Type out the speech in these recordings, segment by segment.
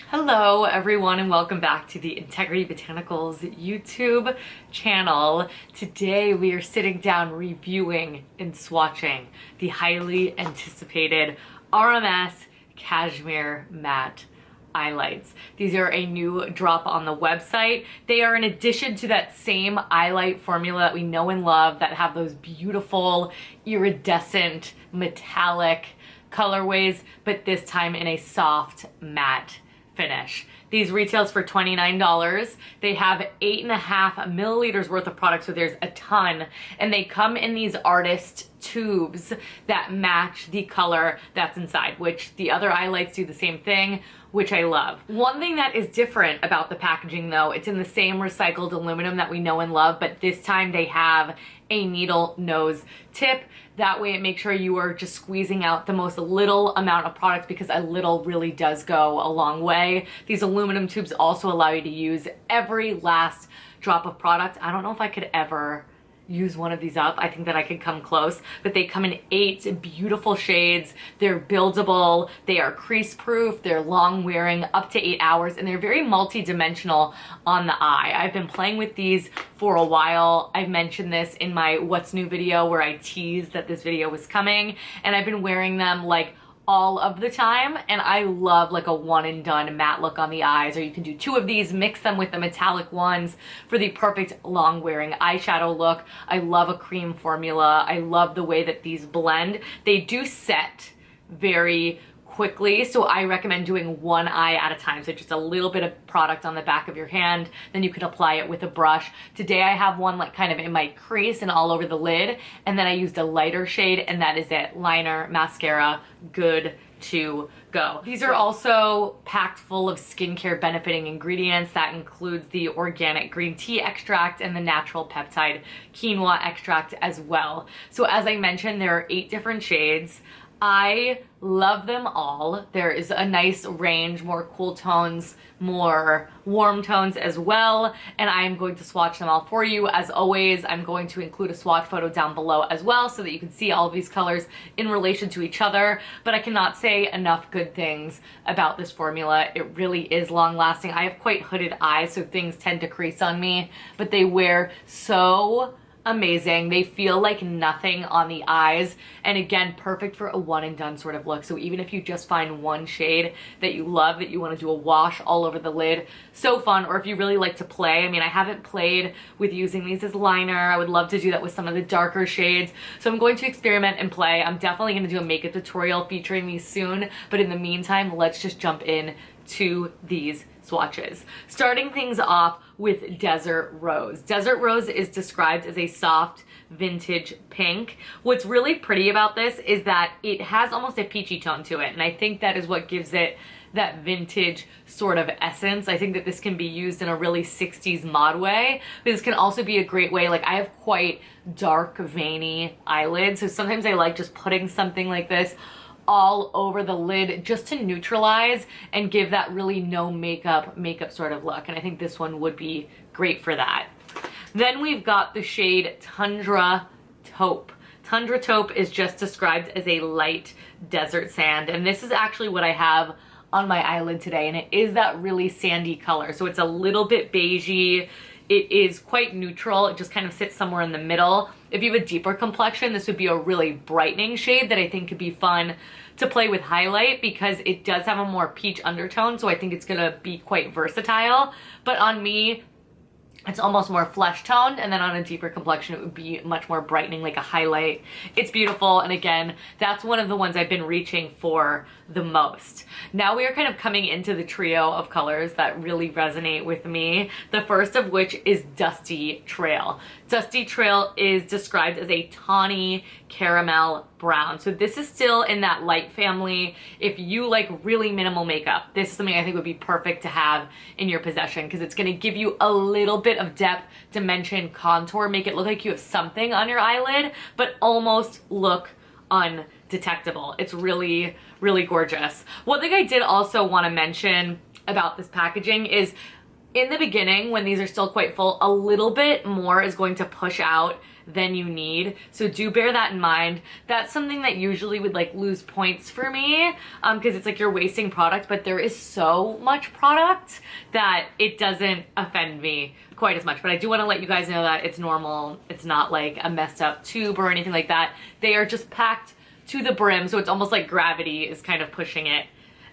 Hello everyone and welcome back to the Integrity Botanicals YouTube channel. Today we are sitting down reviewing and swatching the highly anticipated RMS CASHMERE Matte Eyelights. These are a new drop on the website. They are in addition to that same eyelight formula that we know and love that have those beautiful iridescent metallic colorways, but this time in a soft matte finish. These retails for $29. They have 8.5 milliliters worth of product, so there's a ton, and they come in these artist tubes that match the color that's inside, which the other eyelights do the same thing, which I love. One thing that is different about the packaging though, it's in the same recycled aluminum that we know and love, but this time they have a needle nose tip. That way it makes sure you are just squeezing out the most little amount of product, because a little really does go a long way. These aluminum tubes also allow you to use every last drop of product. I don't know if I could ever use one of these up. I think that I could come close, but they come in 8 beautiful shades. They're buildable, they are crease proof, they're long wearing, up to 8 hours, and they're very multi-dimensional on the eye. I've been playing with these for a while. I mentioned this in my what's new video where I teased that this video was coming, and I've been wearing them like all of the time, and I love like a one and done matte look on the eyes. Or you can do 2 of these, mix them with the metallic ones for the perfect long wearing eyeshadow look. I love a cream formula. I love the way that these blend. They do set very quickly, so I recommend doing one eye at a time. So just a little bit of product on the back of your hand, then you can apply it with a brush. Today I have one like kind of in my crease and all over the lid, and then I used a lighter shade, and that is it. Liner, mascara, good to go. These are also packed full of skincare benefiting ingredients. That includes the organic green tea extract and the natural peptide quinoa extract as well. So as I mentioned, there are 8 different shades. I love them all. There is a nice range, more cool tones, more warm tones as well, and I'm going to swatch them all for you. As always, I'm going to include a swatch photo down below as well so that you can see all of these colors in relation to each other, but I cannot say enough good things about this formula. It really is long lasting. I have quite hooded eyes, so things tend to crease on me, but they wear so amazing. They feel like nothing on the eyes, and again, perfect for a one and done sort of look. So even if you just find one shade that you love, that you want to do a wash all over the lid, so fun. Or if you really like to play, I mean, I haven't played with using these as liner. I would love to do that with some of the darker shades, so I'm going to experiment and play. I'm definitely going to do a makeup tutorial featuring these soon, but in the meantime, let's just jump in to these swatches. Starting things off with Desert Rose. Desert Rose is described as a soft vintage pink. What's really pretty about this is that it has almost a peachy tone to it, and I think that is what gives it that vintage sort of essence. I think that this can be used in a really 60s mod way, but this can also be a great way, like I have quite dark veiny eyelids, so sometimes I like just putting something like this all over the lid just to neutralize and give that really no makeup sort of look, and I think this one would be great for that. Then we've got the shade Tundra Taupe. Tundra Taupe is just described as a light desert sand, and this is actually what I have on my eyelid today, and it is that really sandy color, so it's a little bit beigey. It is quite neutral. It just kind of sits somewhere in the middle. If you have a deeper complexion, this would be a really brightening shade that I think could be fun to play with highlight, because it does have a more peach undertone, so I think it's gonna be quite versatile. But on me, it's almost more flesh toned, and then on a deeper complexion it would be much more brightening, like a highlight. It's beautiful, and again, that's one of the ones I've been reaching for the most. Now we are kind of coming into the trio of colors that really resonate with me, the first of which is Dusty Trail. Dusty Trail is described as a tawny caramel brown, so this is still in that light family. If you like really minimal makeup, this is something I think would be perfect to have in your possession, because it's going to give you a little bit of depth, dimension, contour, make it look like you have something on your eyelid, but almost look undetectable. It's really, really gorgeous. One thing I did also want to mention about this packaging is in the beginning, when these are still quite full, a little bit more is going to push out than you need. So do bear that in mind. That's something that usually would like lose points for me because it's like you're wasting product, but there is so much product that it doesn't offend me quite as much. But I do want to let you guys know that it's normal. It's not like a messed up tube or anything like that. They are just packed to the brim, so it's almost like gravity is kind of pushing it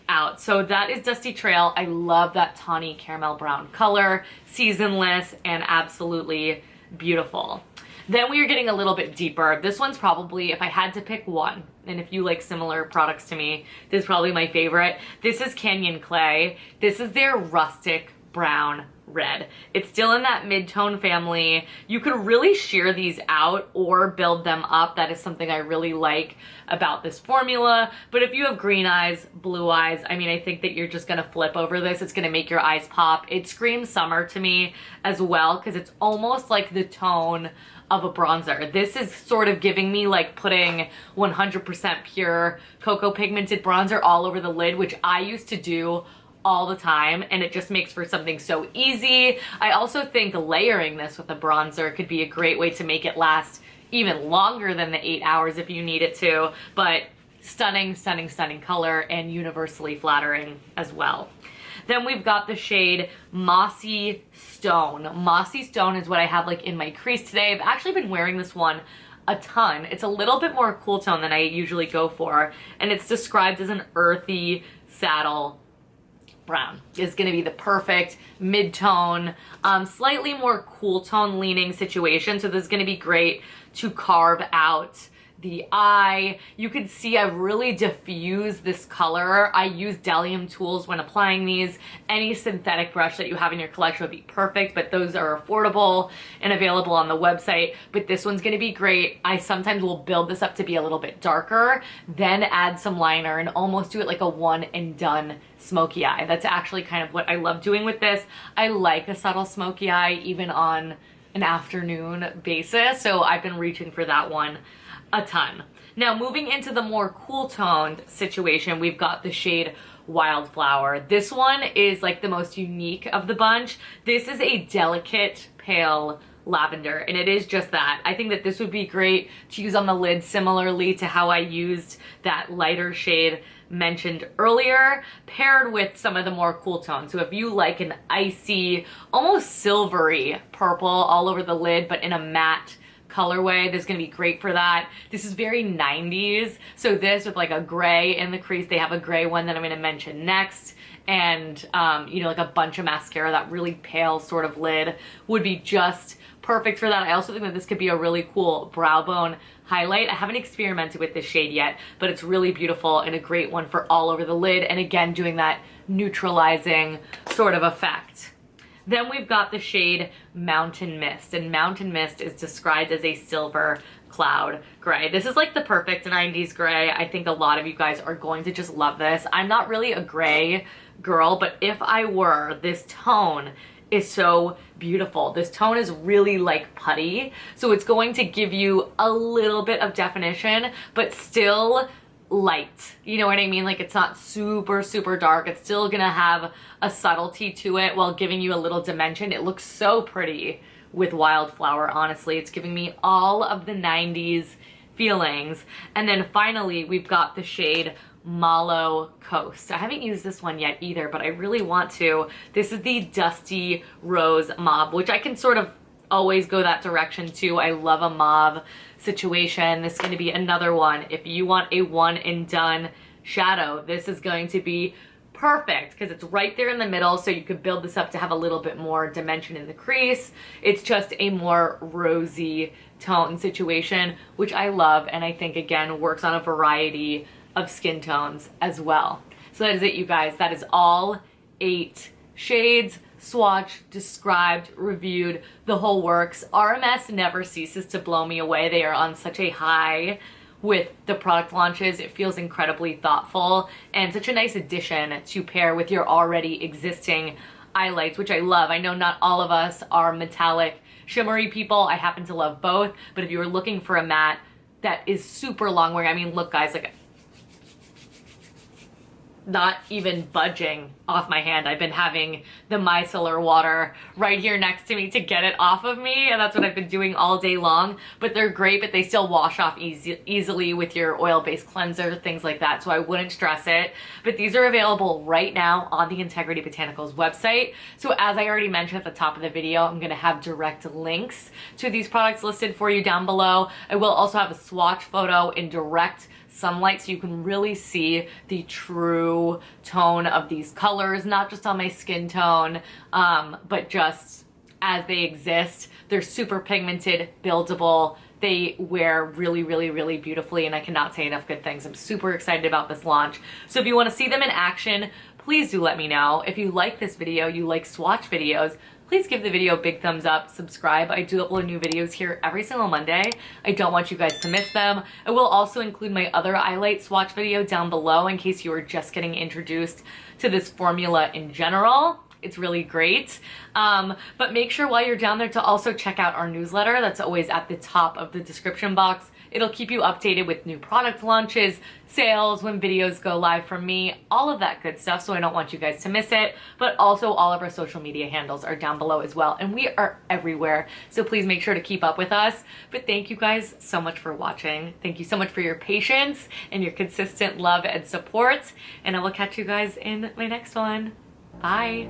out. So that is Dusty Trail. I love that tawny caramel brown color, seasonless and absolutely beautiful. Then we are getting a little bit deeper. This one's probably, if I had to pick one, and if you like similar products to me, this is probably my favorite. This is Canyon Clay. This is their rustic brown red. It's still in that mid-tone family. You could really sheer these out or build them up. That is something I really like about this formula. But if you have green eyes, blue eyes, I mean, I think that you're just gonna flip over this. It's gonna make your eyes pop. It screams summer to me as well because it's almost like the tone of a bronzer. This is sort of giving me like putting 100% pure cocoa pigmented bronzer all over the lid, which I used to do all the time, and it just makes for something so easy. I also think layering this with a bronzer could be a great way to make it last even longer than the 8 hours if you need it to, but stunning, stunning, stunning color and universally flattering as well. Then we've got the shade Mossy Stone. Mossy Stone is what I have like in my crease today. I've actually been wearing this one a ton. It's a little bit more cool tone than I usually go for, and it's described as an earthy saddle brown. Is going to be the perfect mid-tone, slightly more cool tone leaning situation. So this is going to be great to carve out the eye. You can see I've really diffused this color. I use Delium tools when applying these. Any synthetic brush that you have in your collection would be perfect, but those are affordable and available on the website. But this one's gonna be great. I sometimes will build this up to be a little bit darker, then add some liner and almost do it like a one and done smoky eye. That's actually kind of what I love doing with this. I like a subtle smoky eye even on an afternoon basis, so I've been reaching for that one a ton. Now moving into the more cool toned situation, we've got the shade Wildflower. This one is like the most unique of the bunch. This is a delicate pale lavender, and it is just that. I think that this would be great to use on the lid similarly to how I used that lighter shade mentioned earlier, paired with some of the more cool tones. So if you like an icy, almost silvery purple all over the lid, but in a matte colorway, this is going to be great for that. This is very 90s. So this with like a gray in the crease, they have a gray one that I'm going to mention next. And, you know, like a bunch of mascara, that really pale sort of lid would be just perfect for that. I also think that this could be a really cool brow bone highlight. I haven't experimented with this shade yet, but it's really beautiful and a great one for all over the lid. And again, doing that neutralizing sort of effect. Then we've got the shade Mountain Mist, and Mountain Mist is described as a silver cloud gray. This is like the perfect 90s gray. I think a lot of you guys are going to just love this. I'm not really a gray girl, but if I were, this tone is so beautiful. This tone is really like putty, so it's going to give you a little bit of definition, but still light. You know what I mean? Like it's not super, super dark. It's still gonna have a subtlety to it while giving you a little dimension. It looks so pretty with Wildflower, honestly. It's giving me all of the 90s feelings. And then finally, we've got the shade Malo Coast. I haven't used this one yet either, but I really want to. This is the Dusty Rose Mauve, which I can sort of always go that direction too. I love a mauve situation. This is going to be another one. If you want a one and done shadow, this is going to be perfect because it's right there in the middle, so you could build this up to have a little bit more dimension in the crease. It's just a more rosy tone situation, which I love, and I think again works on a variety of skin tones as well. So that is it, you guys. That is all 8 shades, swatched, described, reviewed, the whole works. RMS never ceases to blow me away. They are on such a high with the product launches. It feels incredibly thoughtful and such a nice addition to pair with your already existing eye lights, which I love. I know not all of us are metallic shimmery people. I happen to love both, but if you were looking for a matte that is super long wearing, I mean, look guys, like not even budging off my hand. I've been having the micellar water right here next to me to get it off of me, and that's what I've been doing all day long. But they're great, but they still wash off easily with your oil-based cleanser, things like that, so I wouldn't stress it. But these are available right now on the Integrity Botanicals website. So as I already mentioned at the top of the video, I'm gonna have direct links to these products listed for you down below. I will also have a swatch photo in direct sunlight so you can really see the true tone of these colors, not just on my skin tone, but just as they exist. They're super pigmented, buildable. They wear really, really, really beautifully, and I cannot say enough good things. I'm super excited about this launch. So if you want to see them in action, please do let me know. If you like this video, you like swatch videos, please give the video a big thumbs up, subscribe. I do upload new videos here every single Monday. I don't want you guys to miss them. I will also include my other eyelight swatch video down below in case you are just getting introduced to this formula in general. It's really great. But make sure while you're down there to also check out our newsletter. That's always at the top of the description box. It'll keep you updated with new product launches, sales, when videos go live from me, all of that good stuff, so I don't want you guys to miss it. But also all of our social media handles are down below as well, and we are everywhere, so please make sure to keep up with us. But thank you guys so much for watching. Thank you so much for your patience and your consistent love and support, and I will catch you guys in my next one. Bye.